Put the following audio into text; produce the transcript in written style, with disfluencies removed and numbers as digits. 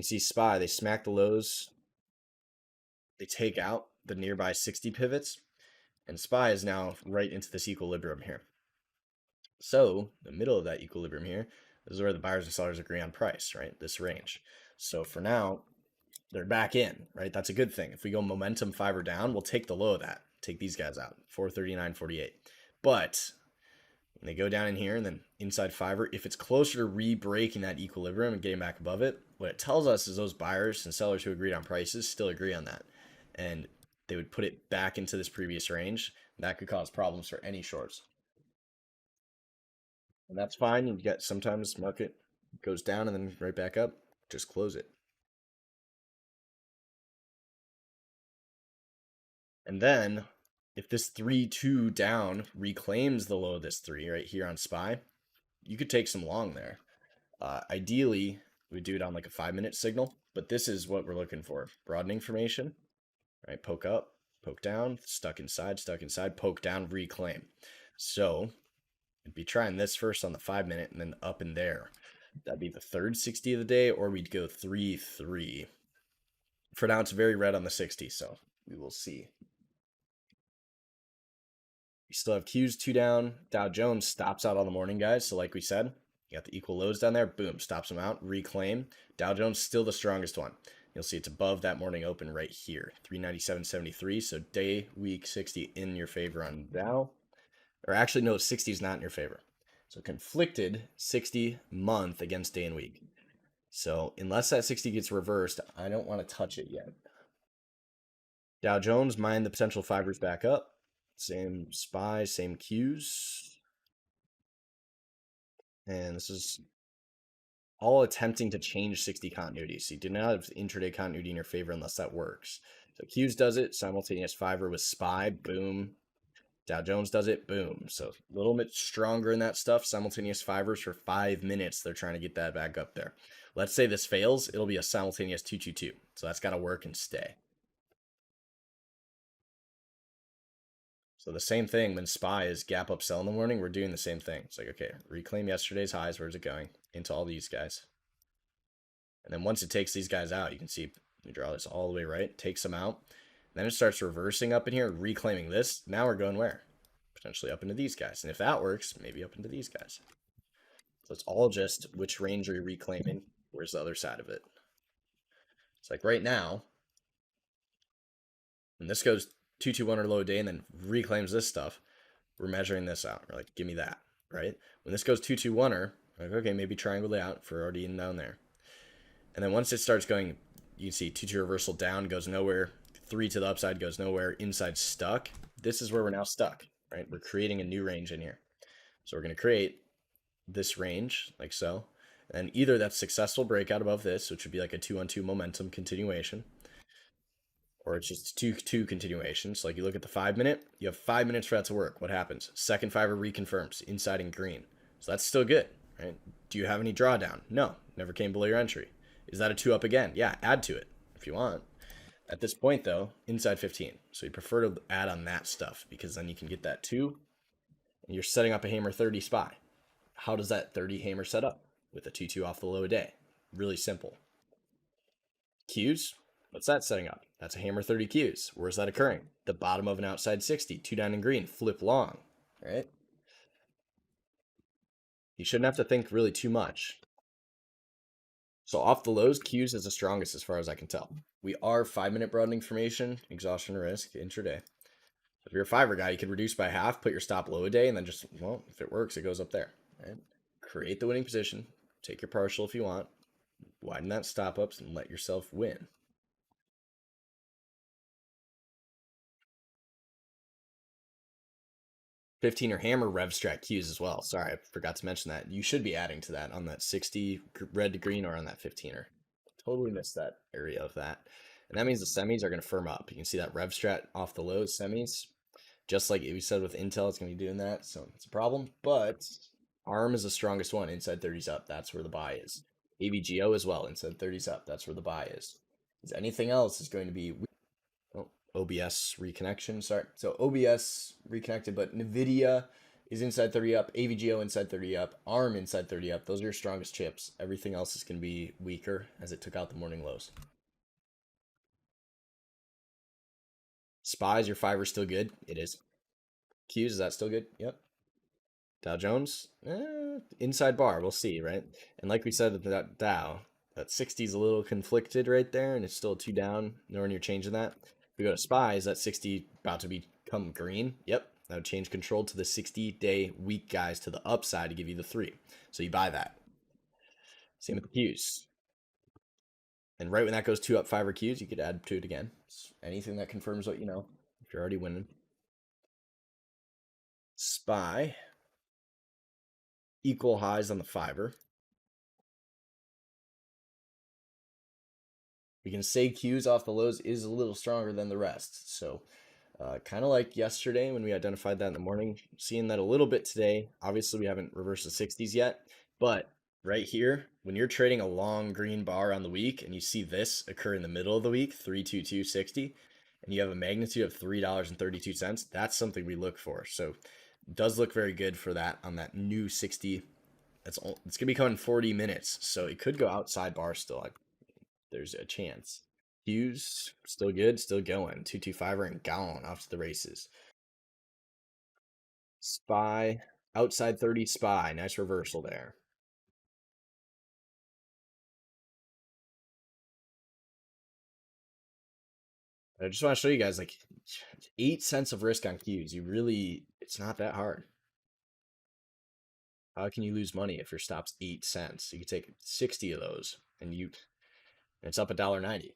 see SPY, they smack the lows, they take out the nearby 60 pivots, and SPY is now right into this equilibrium here. So the middle of that equilibrium here is where the buyers and sellers agree on price, right? This range. So for now, they're back in, right? That's a good thing. If we go momentum 5 or down, we'll take the low of that. Take these guys out, 439.48. But when they go down in here and then inside 5, if it's closer to re-breaking that equilibrium and getting back above it, what it tells us is those buyers and sellers who agreed on prices still agree on that. And they would put it back into this previous range. That could cause problems for any shorts. And that's fine. You get sometimes market goes down and then right back up. Just close it. And then if this 3-2 down reclaims the low of this 3 right here on SPY, you could take some long there. Ideally, we do it on like a 5-minute signal, but this is what we're looking for. Broadening formation, right? Poke up, poke down, stuck inside, poke down, reclaim. So I'd be trying this first on the 5-minute and then up in there. That'd be the third 60 of the day, or we'd go 3-3. For now, it's very red on the 60, so we will see. We still have Qs 2 down. Dow Jones stops out all the morning, guys. So like we said, you got the equal lows down there. Boom, stops them out. Reclaim. Dow Jones still the strongest one. You'll see it's above that morning open right here, 397.73. So day, week, 60 in your favor on Dow. Or actually, no, 60 is not in your favor. So conflicted 60 month against day and week. So unless that 60 gets reversed, I don't want to touch it yet. Dow Jones, mind the potential fibers back up. Same SPY, same Qs. And this is all attempting to change 60 continuity. So you do not have intraday continuity in your favor unless that works. So Qs does it, simultaneous fiber with SPY, boom. Dow Jones does it, boom. So a little bit stronger in that stuff. Simultaneous fibers for 5 minutes. They're trying to get that back up there. Let's say this fails, it'll be a simultaneous 222. So that's got to work and stay. So the same thing when SPY is gap up sell in the morning, we're doing the same thing. It's like, okay, reclaim yesterday's highs. Where's it going? Into all these guys. And then once it takes these guys out, you can see, we draw this all the way right, takes them out. Then it starts reversing up in here, reclaiming this. Now we're going where? Potentially up into these guys. And if that works, maybe up into these guys. So it's all just which range are you reclaiming? Where's the other side of it? It's like right now, when this goes 221 or low day and then reclaims this stuff, we're measuring this out. We're like, give me that, right? When this goes 221er, like, okay, maybe triangle it out for already in down there. And then once it starts going, you can see 2-2 reversal down goes nowhere, 3 to the upside goes nowhere, inside stuck. This is where we're now stuck, right? We're creating a new range in here. So we're going to create this range like so. And either that's successful breakout above this, which would be like a 2-on-2 momentum continuation, or it's just 2-2 continuations. So like you look at the 5-minute, you have 5 minutes for that to work. What happens? Second fiber reconfirms inside in green. So that's still good, right? Do you have any drawdown? No, never came below your entry. Is that a 2 up again? Yeah, add to it if you want. At this point though, inside 15. So you prefer to add on that stuff because then you can get that 2 and you're setting up a hammer 30 SPY. How does that 30 hammer set up? With a 2-2 off the low a day. Really simple. Qs, what's that setting up? That's a hammer 30 Qs. Where's that occurring? The bottom of an outside 60, 2 down in green, flip long, right? You shouldn't have to think really too much. So off the lows, Qs is the strongest as far as I can tell. We are 5-minute broadening formation, exhaustion risk, intraday. If you're a fiver guy, you could reduce by half, put your stop low a day, and then just, well, if it works, it goes up there, right? Create the winning position. Take your partial if you want. Widen that stop ups and let yourself win. $15 hammer rev strat Qs as well. Sorry, I forgot to mention that. You should be adding to that on that 60 red to green or on that 15er. Totally missed that area of that. And that means the semis are going to firm up. You can see that rev strat off the lows semis. Just like we said with Intel, it's going to be doing that. So it's a problem. But ARM is the strongest one. Inside 30s up. That's where the buy is. AVGO as well, inside 30s up. That's where the buy is. Anything else is going to be OBS reconnection. Sorry. So OBS reconnected, but NVIDIA is inside 30 up. AVGO inside 30 up. ARM inside 30 up. Those are your strongest chips. Everything else is going to be weaker as it took out the morning lows. SPY, is your fiver still good? It is. Qs, is that still good? Yep. Dow Jones, inside bar. We'll see, right? And like we said at that Dow, that 60 is a little conflicted right there, and it's still 2 down. Nowhere near changing that. If we go to SPY, is that 60 about to become green? Yep. That would change control to the 60-day weak guys to the upside to give you the 3. So you buy that. Same with the Qs. And right when that goes 2 up 5 or Qs, you could add to it again. It's anything that confirms what you know. If you're already winning. SPY, equal highs on the fiver. We can say Qs off the lows is a little stronger than the rest. So kind of like yesterday when we identified that in the morning, seeing that a little bit today. Obviously, we haven't reversed the 60s yet, but right here, when you're trading a long green bar on the week and you see this occur in the middle of the week, 32260, and you have a magnitude of $3.32, that's something we look for. So it does look very good for that on that new 60. It's going to be coming in 40 minutes, so it could go outside bar still. There's a chance. Hughes, still good, still going. 225 and gone off to the races. SPY, outside 30 SPY. Nice reversal there. I just want to show you guys, like, 8 cents of risk on Qs. It's not that hard. How can you lose money if your stop's 8 cents? You could take 60 of those and it's up $1.90.